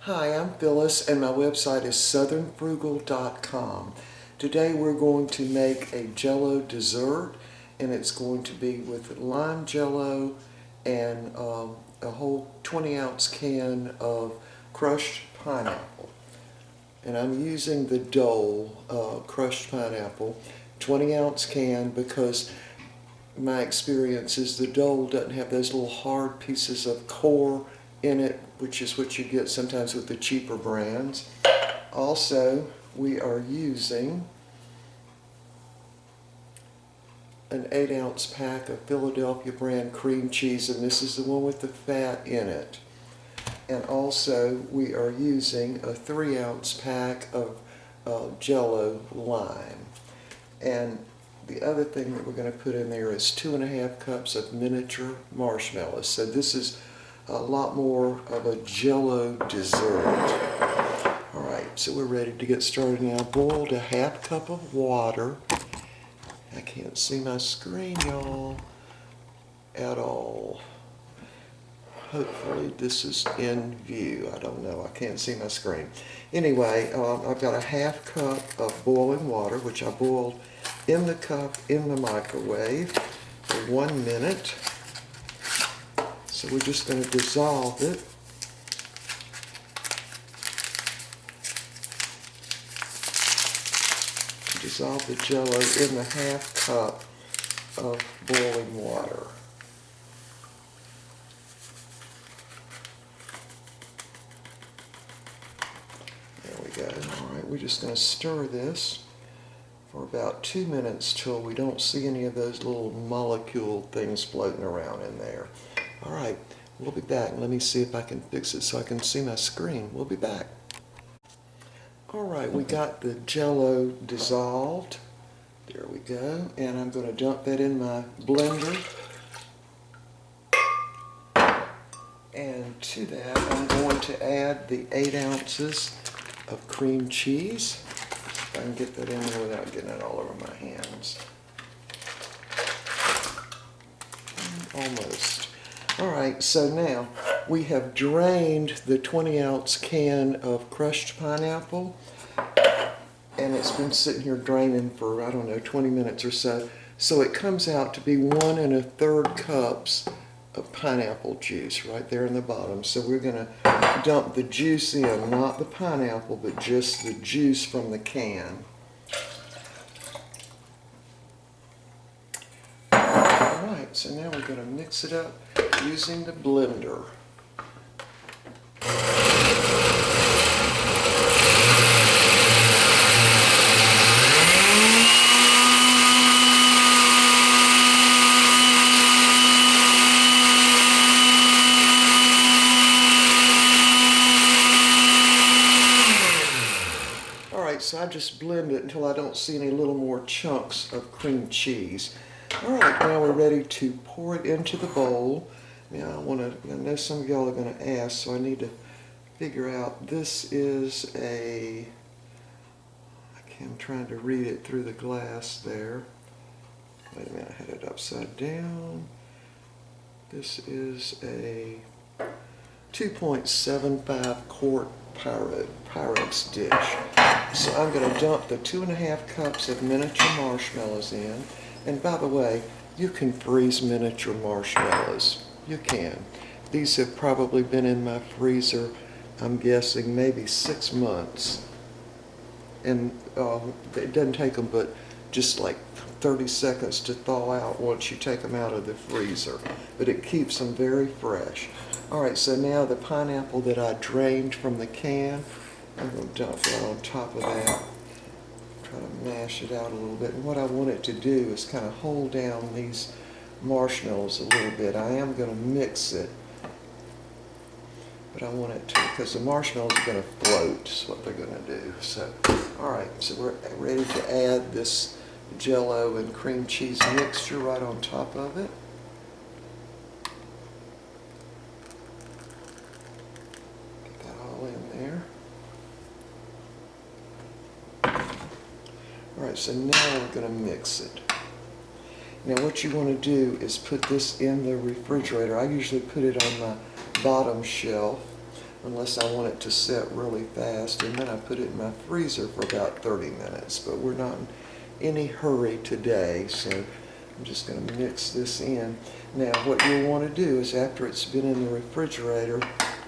Hi, I'm Phyllis and my website is southernfrugal.com. Today we're going to make a Jello dessert, and it's going to be with lime Jello and a whole 20-ounce can of crushed pineapple. And I'm using the Dole crushed pineapple 20-ounce can because my experience is the Dole doesn't have those little hard pieces of core in it, which is what you get sometimes with the cheaper brands. Also, we are using an 8-ounce pack of Philadelphia brand cream cheese, and this is the one with the fat in it. And also, we are using a 3-ounce pack of Jello lime. And the other thing that we're going to put in there is 2.5 cups of miniature marshmallows. So this is a lot more of a Jello dessert. All right, so we're ready to get started now. Boiled a 1/2 cup of water. I can't see my screen, y'all, at all. Hopefully this is in view. I don't know. I can't see my screen. Anyway, I've got a 1/2 cup of boiling water, which I boiled in the cup in the microwave for 1 minute. So we're just going to dissolve it. Dissolve the Jello in the 1/2 cup of boiling water. There we go. All right, we're just going to stir this for about 2 minutes till we don't see any of those little molecule things floating around in there. All right, we'll be back. Let me see if I can fix it so I can see my screen. We'll be back. All right, we got the Jello dissolved. There we go. And I'm going to dump that in my blender. And to that, I'm going to add the 8 ounces of cream cheese. If I can get that in there without getting it all over my hands. Almost. All right, so now we have drained the 20-ounce can of crushed pineapple, and it's been sitting here draining for, I don't know, 20 minutes or so. So it comes out to be 1 1/3 cups of pineapple juice right there in the bottom. So we're going to dump the juice in, not the pineapple, but just the juice from the can. All right, so now we're going to mix it up using the blender. Alright, so I just blend it until I don't see any little more chunks of cream cheese. Alright, now we're ready to pour it into the bowl. Now I know some of y'all are going to ask, so I need to figure out, this is I'm trying to read it through the glass there. Wait a minute, I had it upside down. This is a 2.75 quart Pyrex dish. So I'm going to dump the 2.5 cups of miniature marshmallows in. And by the way, you can freeze miniature marshmallows. You can. These have probably been in my freezer, I'm guessing, maybe 6 months. And it doesn't take them but just like 30 seconds to thaw out once you take them out of the freezer. But it keeps them very fresh. Alright, so now the pineapple that I drained from the can, I'm going to dump it on top of that. Try to mash it out a little bit. And what I want it to do is kind of hold down these marshmallows a little bit. I am going to mix it, but I want it to, because the marshmallows are going to float, is what they're going to do. So, alright, so we're ready to add this Jello and cream cheese mixture right on top of it. Get that all in there. Alright, so now we're going to mix it. Now what you want to do is put this in the refrigerator. I usually put it on my bottom shelf unless I want it to set really fast, and then I put it in my freezer for about 30 minutes. But we're not in any hurry today, so I'm just going to mix this in. Now what you'll want to do is, after it's been in the refrigerator,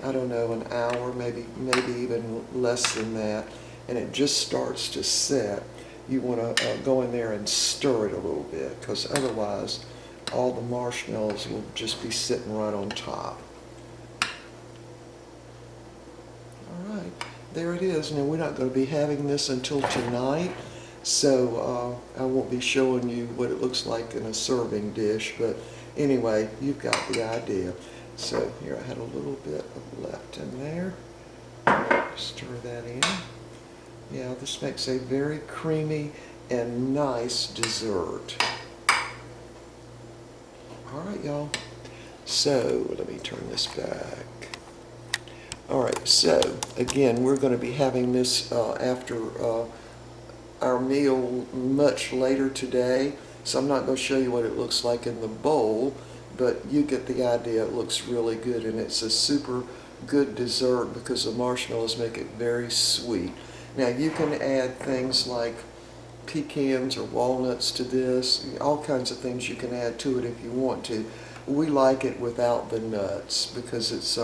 I don't know, an hour, maybe even less than that, and it just starts to set, you want to go in there and stir it a little bit, because otherwise all the marshmallows will just be sitting right on top. All right, there it is. Now we're not going to be having this until tonight, so I won't be showing you what it looks like in a serving dish, but anyway, you've got the idea. So here, I had a little bit left in there. Stir that in. Yeah, this makes a very creamy and nice dessert. All right, y'all. So let me turn this back. All right, so again, we're going to be having this after our meal much later today. So I'm not going to show you what it looks like in the bowl, but you get the idea. It looks really good, and it's a super good dessert because the marshmallows make it very sweet. Now you can add things like pecans or walnuts to this, all kinds of things you can add to it if you want to. We like it without the nuts because it's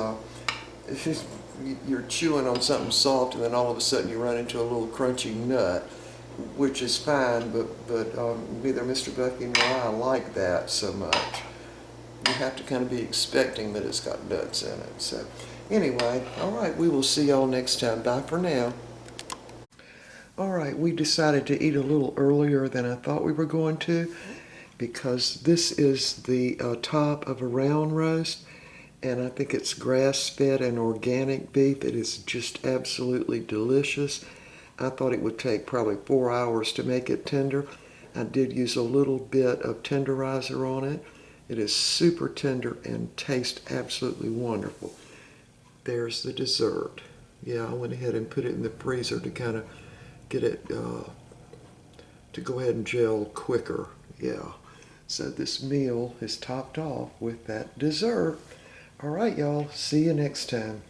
you're chewing on something soft and then all of a sudden you run into a little crunchy nut, which is fine, but neither Mr. Bucky nor I like that so much. You have to kind of be expecting that it's got nuts in it. So anyway, all right, we will see y'all next time. Bye for now. All right, we decided to eat a little earlier than I thought we were going to, because this is the top of a round roast, and I think it's grass-fed and organic beef. It is just absolutely delicious. I thought it would take probably 4 hours to make it tender. I did use a little bit of tenderizer on it. It is super tender and tastes absolutely wonderful. There's the dessert. Yeah, I went ahead and put it in the freezer to kind of get it to go ahead and gel quicker. Yeah. So this meal is topped off with that dessert. All right, y'all. See you next time.